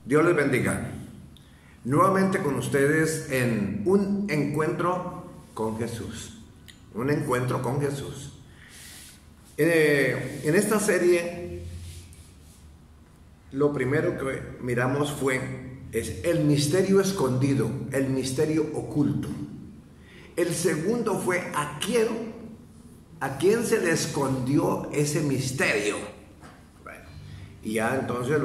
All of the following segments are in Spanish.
Dios les bendiga. Nuevamente con ustedes en un encuentro con Jesús. Un encuentro con Jesús. En esta serie, lo primero que miramos es el misterio escondido, el misterio oculto. El segundo fue a quién se le escondió ese misterio. Bueno, y ya entonces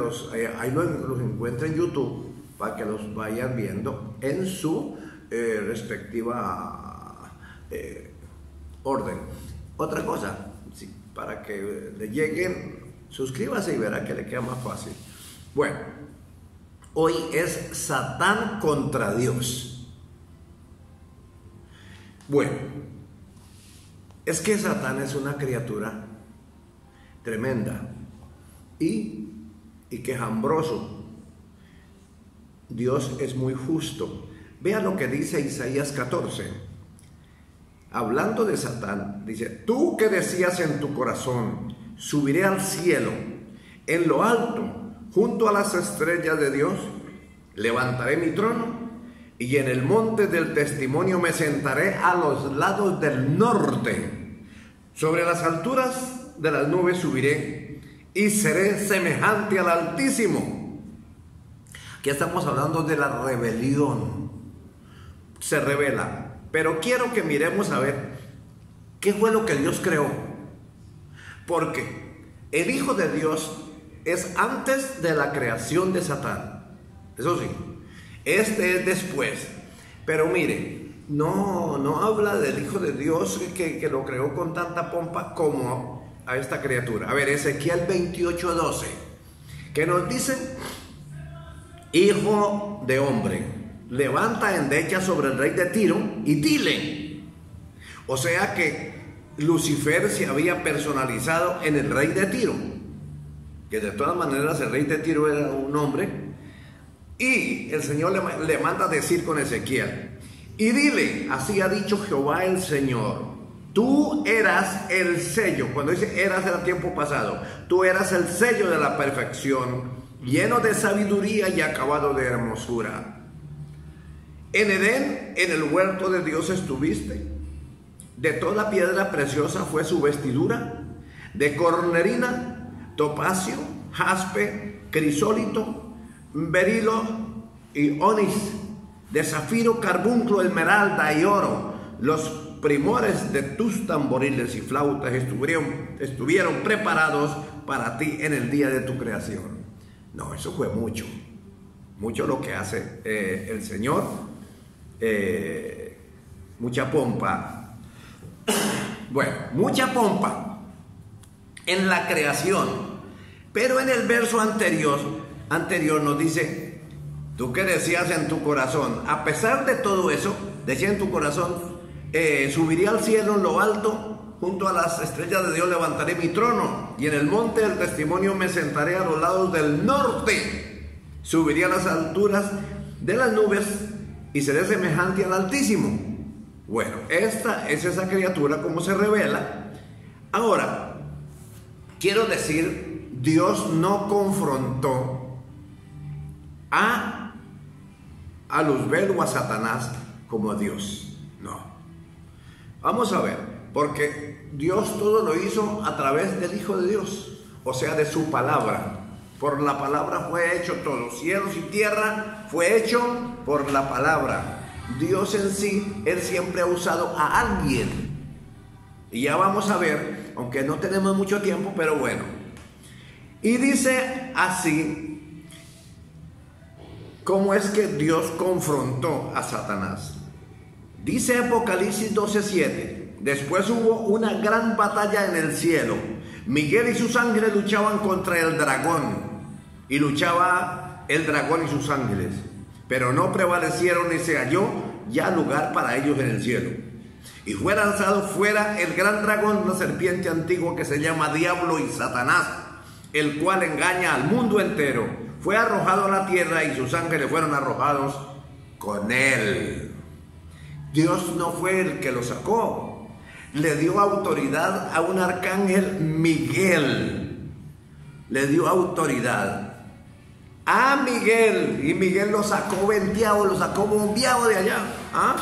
ahí los encuentra en YouTube para que los vayan viendo en su respectiva orden. Otra cosa, sí, para que le lleguen, suscríbase y verá que le queda más fácil. Bueno, hoy es Satán contra Dios. Bueno, es que Satán es una criatura tremenda y quejambroso. Dios es muy justo. Vea lo que dice Isaías 14. Hablando de Satán, dice: tú que decías en tu corazón, subiré al cielo, en lo alto, junto a las estrellas de Dios, levantaré mi trono, y en el monte del testimonio me sentaré a los lados del norte. Sobre las alturas de las nubes subiré, y seré semejante al Altísimo. Aquí estamos hablando de la rebelión. Se revela. Pero quiero que miremos a ver qué fue lo que Dios creó. Porque el Hijo de Dios es antes de la creación de Satán. Eso sí, este es después. Pero mire, no habla del Hijo de Dios que lo creó con tanta pompa como a esta criatura. A ver, Ezequiel 28:12, que nos dice: hijo de hombre, levanta endecha sobre el rey de Tiro y dile. O sea que Lucifer se había personalizado en el rey de Tiro, que de todas maneras el rey de Tiro era un hombre, y el Señor le manda decir con Ezequiel: y dile, así ha dicho Jehová el Señor, tú eras el sello. Cuando dice eras, era tiempo pasado. Tú eras el sello de la perfección, lleno de sabiduría y acabado de hermosura. En Edén, en el huerto de Dios estuviste. De toda piedra preciosa fue su vestidura, de cornerina, topacio, jaspe, crisólito, berilo y onix, de zafiro, carbunclo, esmeralda y oro. Los primores de tus tamboriles y flautas estuvieron preparados para ti en el día de tu creación. No, eso fue mucho lo que hace el Señor, mucha pompa. Bueno, mucha pompa en la creación, pero en el verso anterior nos dice: tú que decías en tu corazón, a pesar de todo eso, decía en tu corazón, subiré al cielo en lo alto, junto a las estrellas de Dios levantaré mi trono, y en el monte del testimonio me sentaré a los lados del norte, subiré a las alturas de las nubes y seré semejante al Altísimo. Bueno, esta es esa criatura como se revela. Ahora, quiero decir, Dios no confrontó a Luzbel o a Satanás como a Dios. No. Vamos a ver, porque Dios todo lo hizo a través del Hijo de Dios, o sea, de su palabra. Por la palabra fue hecho todo, cielos y tierra fue hecho por la palabra. Dios en sí, Él siempre ha usado a alguien. Y ya vamos a ver, aunque no tenemos mucho tiempo, pero bueno. Y dice así, ¿cómo es que Dios confrontó a Satanás? Dice Apocalipsis 12:7, después hubo una gran batalla en el cielo. Miguel y sus ángeles luchaban contra el dragón. Y luchaba el dragón y sus ángeles, pero no prevalecieron ni se halló ya lugar para ellos en el cielo. Y fue lanzado fuera el gran dragón, la serpiente antigua que se llama Diablo y Satanás, el cual engaña al mundo entero. Fue arrojado a la tierra y sus ángeles fueron arrojados con él. Dios no fue el que lo sacó, le dio autoridad a un arcángel Miguel, le dio autoridad. a Miguel, y Miguel lo sacó venteado, lo sacó bombeado de allá. ¿Ah?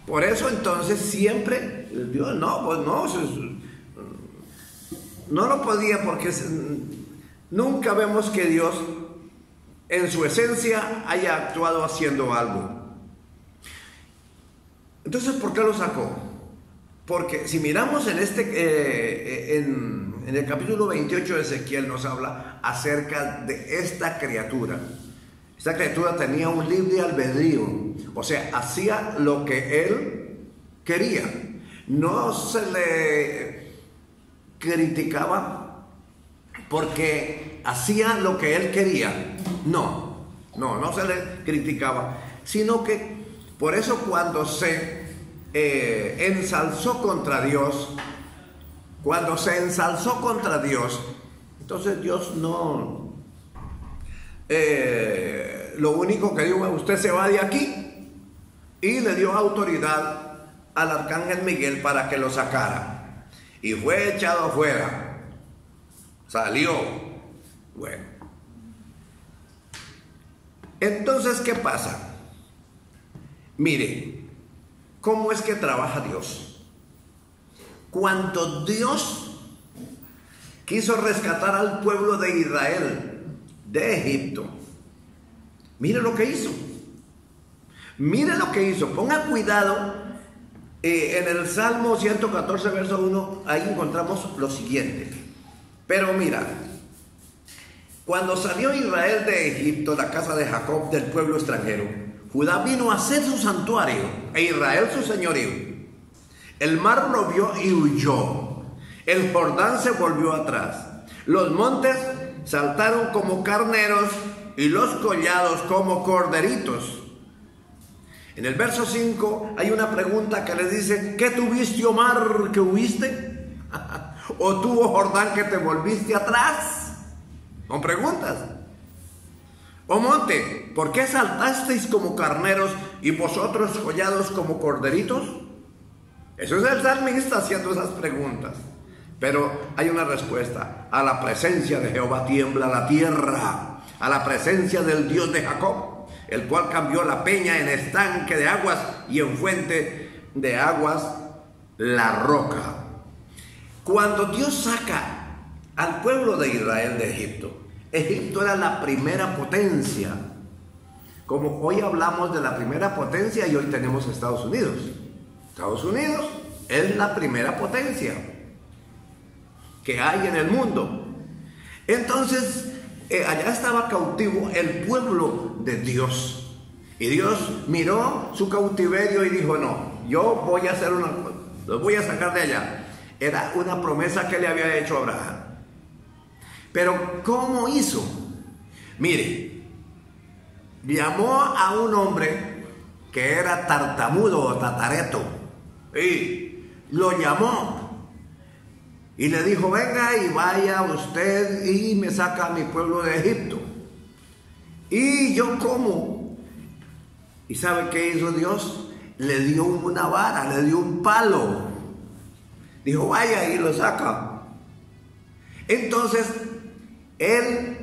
Por eso entonces siempre Dios, no, pues no lo podía, porque nunca vemos que Dios en su esencia haya actuado haciendo algo. Entonces, ¿por qué lo sacó? Porque si miramos en en el capítulo 28 de Ezequiel, nos habla acerca de esta criatura. Esta criatura tenía un libre albedrío, o sea, hacía lo que él quería. No se le criticaba porque hacía lo que él quería. No se le criticaba, sino que por eso cuando se ensalzó contra Dios, entonces Dios no, lo único que dijo: usted se va de aquí, y le dio autoridad al arcángel Miguel para que lo sacara, y fue echado afuera, salió. Bueno, entonces, ¿qué pasa? Mire, ¿cómo es que trabaja Dios? Cuando Dios quiso rescatar al pueblo de Israel de Egipto, mire lo que hizo. Mire lo que hizo. Ponga cuidado. En el Salmo 114, verso 1, ahí encontramos lo siguiente. Pero mira, cuando salió Israel de Egipto, la casa de Jacob, del pueblo extranjero, Judá vino a ser su santuario, e Israel su señorío. El mar lo vio y huyó. El Jordán se volvió atrás. Los montes saltaron como carneros, y los collados como corderitos. En el verso 5 hay una pregunta que le dice: ¿qué tuviste, oh mar, que huiste? ¿O tuvo Jordán, que te volviste atrás? Son preguntas. Oh monte, ¿por qué saltasteis como carneros y vosotros collados como corderitos? Eso es el salmista haciendo esas preguntas. Pero hay una respuesta: a la presencia de Jehová tiembla la tierra, a la presencia del Dios de Jacob, el cual cambió la peña en estanque de aguas y en fuente de aguas la roca. Cuando Dios saca al pueblo de Israel de Egipto, Egipto era la primera potencia. Como hoy hablamos de la primera potencia, y hoy tenemos Estados Unidos. Estados Unidos es la primera potencia que hay en el mundo. Entonces, allá estaba cautivo el pueblo de Dios. Y Dios miró su cautiverio y dijo: no, yo voy a hacer los voy a sacar de allá. Era una promesa que le había hecho Abraham. Pero ¿cómo hizo? Mire, llamó a un hombre que era tartamudo o tatareto, y lo llamó y le dijo: venga y vaya usted y me saca a mi pueblo de Egipto. Y yo como. ¿Y sabe qué hizo Dios? Le dio una vara, le dio un palo. Dijo: vaya y lo saca. Entonces él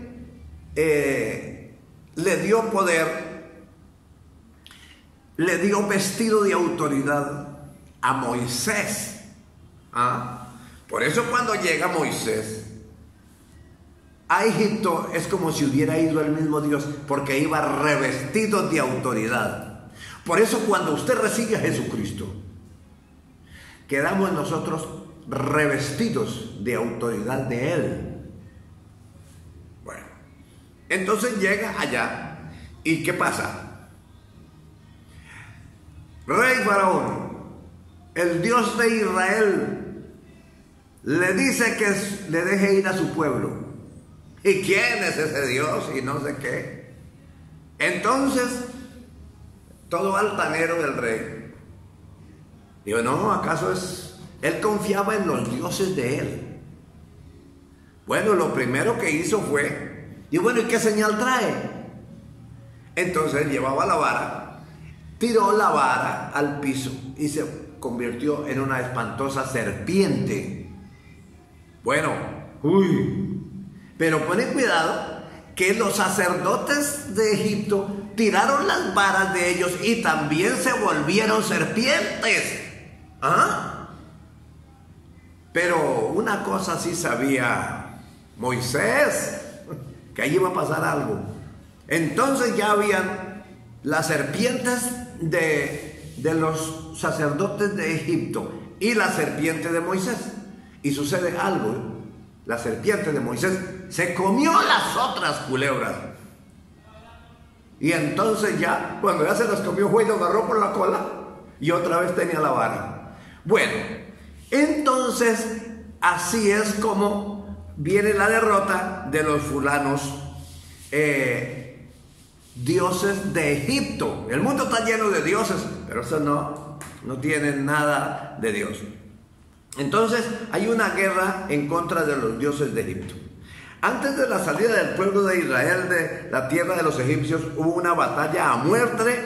le dio poder, le dio vestido de autoridad a Moisés. Por eso cuando llega Moisés a Egipto, es como si hubiera ido el mismo Dios, porque iba revestido de autoridad. Por eso cuando usted recibe a Jesucristo, quedamos nosotros revestidos de autoridad de Él. Bueno, entonces llega allá, ¿y qué pasa? Rey Faraón, el Dios de Israel, le dice que le deje ir a su pueblo. ¿Y quién es ese Dios? Y no sé qué. Entonces, todo altanero del rey dijo: no, ¿acaso es? Él confiaba en los dioses de él. Bueno, lo primero que hizo fue: y bueno, ¿y qué señal trae? Entonces él llevaba la vara, tiró la vara al piso y se convirtió en una espantosa serpiente. Bueno, pero ponen cuidado que los sacerdotes de Egipto tiraron las varas de ellos y también se volvieron serpientes. ¿Ah? Pero una cosa sí sabía Moisés, que ahí iba a pasar algo. Entonces ya habían las serpientes de los sacerdotes de Egipto y la serpiente de Moisés. Y sucede algo, ¿eh? La serpiente de Moisés se comió las otras culebras. Y entonces ya, cuando ya se las comió, fue y lo agarró por la cola y otra vez tenía la vara. Bueno, entonces así es como viene la derrota de los fulanos dioses de Egipto. El mundo está lleno de dioses, pero eso no tienen nada de Dios. Entonces hay una guerra en contra de los dioses de Egipto. Antes de la salida del pueblo de Israel de la tierra de los egipcios, hubo una batalla a muerte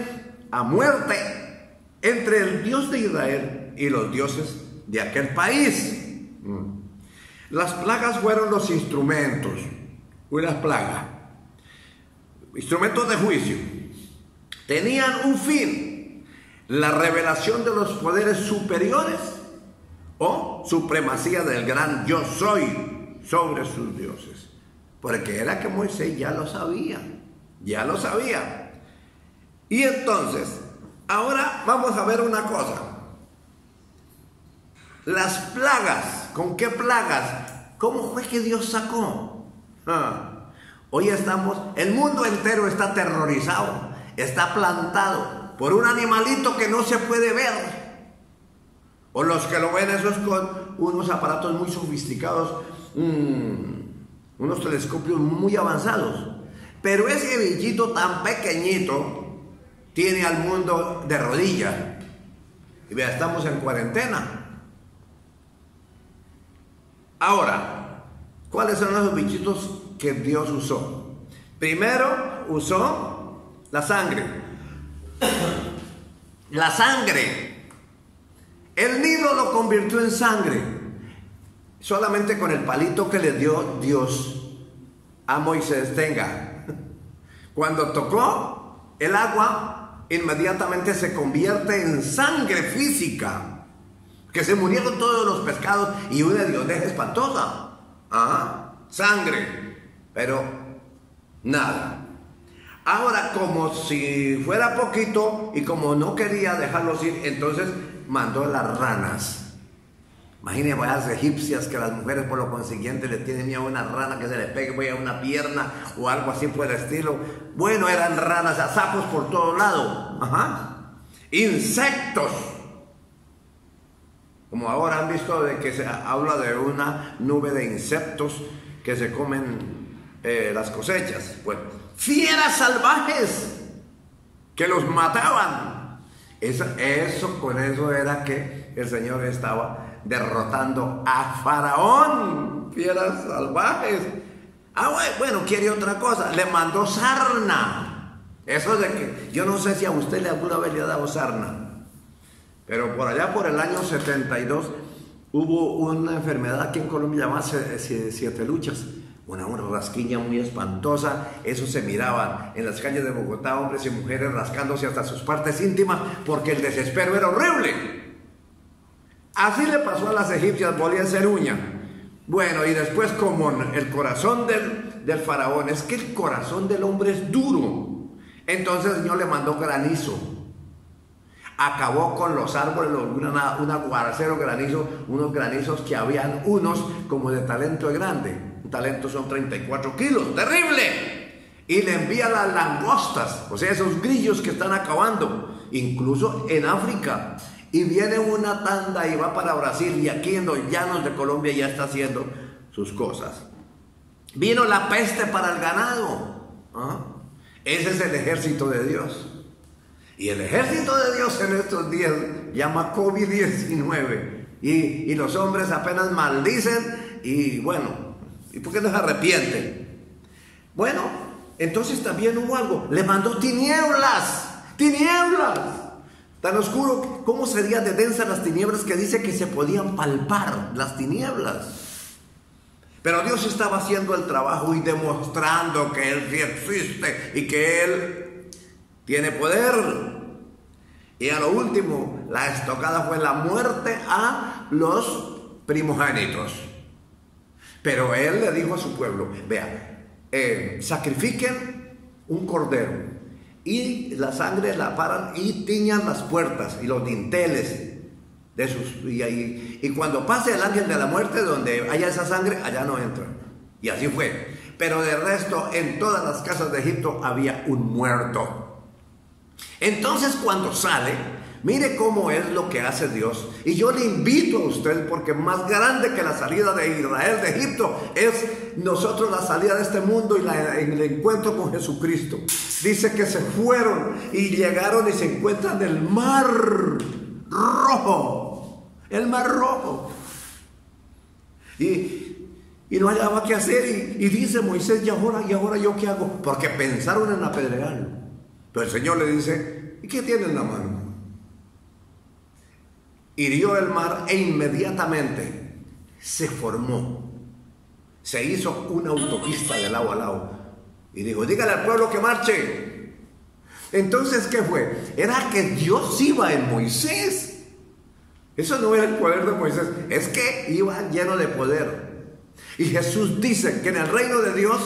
entre el Dios de Israel y los dioses de aquel país. Las plagas fueron los instrumentos. Unas plagas, instrumentos de juicio, tenían un fin: la revelación de los poderes superiores o supremacía del gran yo soy sobre sus dioses. Porque era que Moisés ya lo sabía. Y entonces, ahora vamos a ver una cosa. Las plagas, ¿con qué plagas? ¿Cómo fue que Dios sacó? Hoy el mundo entero está aterrorizado, está plantado por un animalito que no se puede ver. O los que lo ven, eso es con unos aparatos muy sofisticados, unos telescopios muy avanzados. Pero ese bichito tan pequeñito tiene al mundo de rodillas. Y vea, estamos en cuarentena. Ahora, ¿cuáles son esos bichitos que Dios usó? Primero usó la sangre. La sangre. El Nilo lo convirtió en sangre. Solamente con el palito que le dio Dios a Moisés. Tenga. Cuando tocó el agua, inmediatamente se convierte en sangre física. Que se murieron todos los pescados y una hediondeja espantosa. Sangre. Pero nada. Ahora, como si fuera poquito y como no quería dejarlos ir, entonces mandó las ranas. Imagínense a las egipcias que las mujeres por lo consiguiente le tienen miedo a una rana que se le pegue a una pierna o algo así por el estilo. Bueno, eran ranas, a sapos por todos lados. Insectos. Como ahora han visto de que se habla de una nube de insectos que se comen las cosechas. Bueno, fieras salvajes que los mataban. Con eso era que el Señor estaba derrotando a Faraón. Fieras salvajes. Bueno, quiere otra cosa. Le mandó sarna. Eso de que yo no sé si a usted alguna vez le ha dado sarna, pero por allá por el año 72 hubo una enfermedad aquí en Colombia llamada siete luchas. Una rasquiña muy espantosa. Eso se miraban en las calles de Bogotá, hombres y mujeres rascándose hasta sus partes íntimas porque el desespero era horrible. Así le pasó a las egipcias, volvían a ser uña. Bueno, y después, como el corazón del faraón, es que el corazón del hombre es duro, entonces el Señor le mandó granizo. Acabó con los árboles, un aguacero granizo, unos granizos que habían unos como de talento grande. Un talento son 34 kilos, terrible. Y le envía las langostas, o sea, esos grillos que están acabando, incluso en África. Y viene una tanda y va para Brasil, y aquí en los llanos de Colombia ya está haciendo sus cosas. Vino la peste para el ganado. Ese es el ejército de Dios. Y el ejército de Dios en estos días llama COVID-19. Y los hombres apenas maldicen y bueno, ¿y por qué no se arrepienten? Bueno, entonces también hubo algo. Le mandó tinieblas. Tinieblas. Tan oscuro, ¿cómo serían de densas las tinieblas que dice que se podían palpar las tinieblas? Pero Dios estaba haciendo el trabajo y demostrando que Él sí existe y que Él tiene poder. Y a lo último, la estocada fue la muerte a los primogénitos. Pero Él le dijo a su pueblo, vea, sacrifiquen un cordero y la sangre la paran y tiñan las puertas y los dinteles de sus, y cuando pase el ángel de la muerte, donde haya esa sangre, allá no entran. Y así fue. Pero de resto, en todas las casas de Egipto había un muerto. Entonces, cuando sale, mire cómo es lo que hace Dios. Y yo le invito a usted, porque más grande que la salida de Israel de Egipto es nosotros la salida de este mundo y en el encuentro con Jesucristo. Dice que se fueron y llegaron y se encuentran en el mar rojo, el mar rojo, y no hallaba qué hacer, y dice Moisés, ¿y ahora yo qué hago? Porque pensaron en apedrearlo. Pero el Señor le dice, ¿y qué tiene en la mano? Hirió el mar e inmediatamente se formó, se hizo una autopista de lado a lado, y dijo, dígale al pueblo que marche. Entonces, ¿qué fue? Era que Dios iba en Moisés. Eso no era el poder de Moisés, es que iba lleno de poder. Y Jesús dice que en el reino de Dios,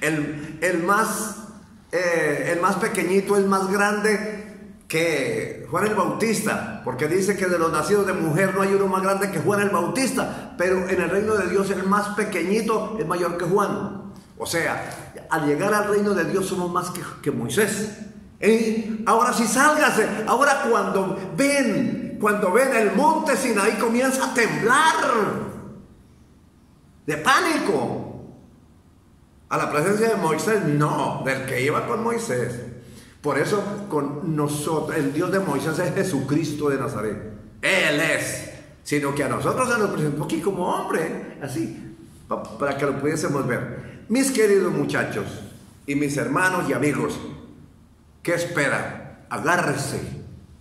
el más pequeñito es más grande que Juan el Bautista, porque dice que de los nacidos de mujer no hay uno más grande que Juan el Bautista, pero en el reino de Dios el más pequeñito es mayor que Juan. O sea, al llegar al reino de Dios somos más que Moisés. Ahora sí, sálgase. Ahora cuando ven el monte Sinaí comienza a temblar de pánico a la presencia de Moisés, no, del que iba con Moisés. Por eso con nosotros, el Dios de Moisés es Jesucristo de Nazaret. Él es, sino que a nosotros se nos presentó aquí como hombre, así, para que lo pudiésemos ver. Mis queridos muchachos y mis hermanos y amigos, ¿qué espera? Agárrese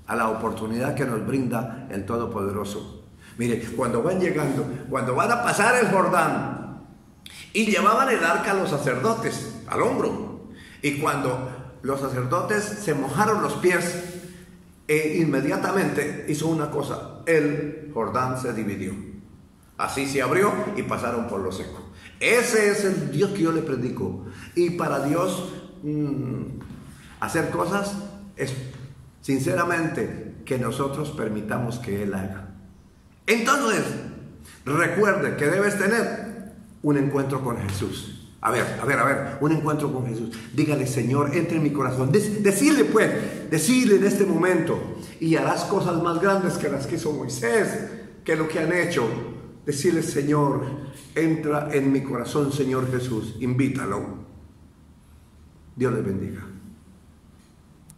a la oportunidad que nos brinda el Todopoderoso. Mire, cuando van llegando, cuando van a pasar el Jordán, y llevaban el arca a los sacerdotes al hombro, y cuando los sacerdotes se mojaron los pies, inmediatamente hizo una cosa, el Jordán se dividió, así se abrió y pasaron por lo seco. Ese es el Dios que yo le predico. Y para Dios hacer cosas es sinceramente que nosotros permitamos que Él haga. Entonces, recuerde que debes tener un encuentro con Jesús. A ver, un encuentro con Jesús. Dígale, Señor, entre en mi corazón. Decirle en este momento, y harás cosas más grandes que las que hizo Moisés, que lo que han hecho. Decirle, Señor, entra en mi corazón, Señor Jesús. Invítalo. Dios les bendiga.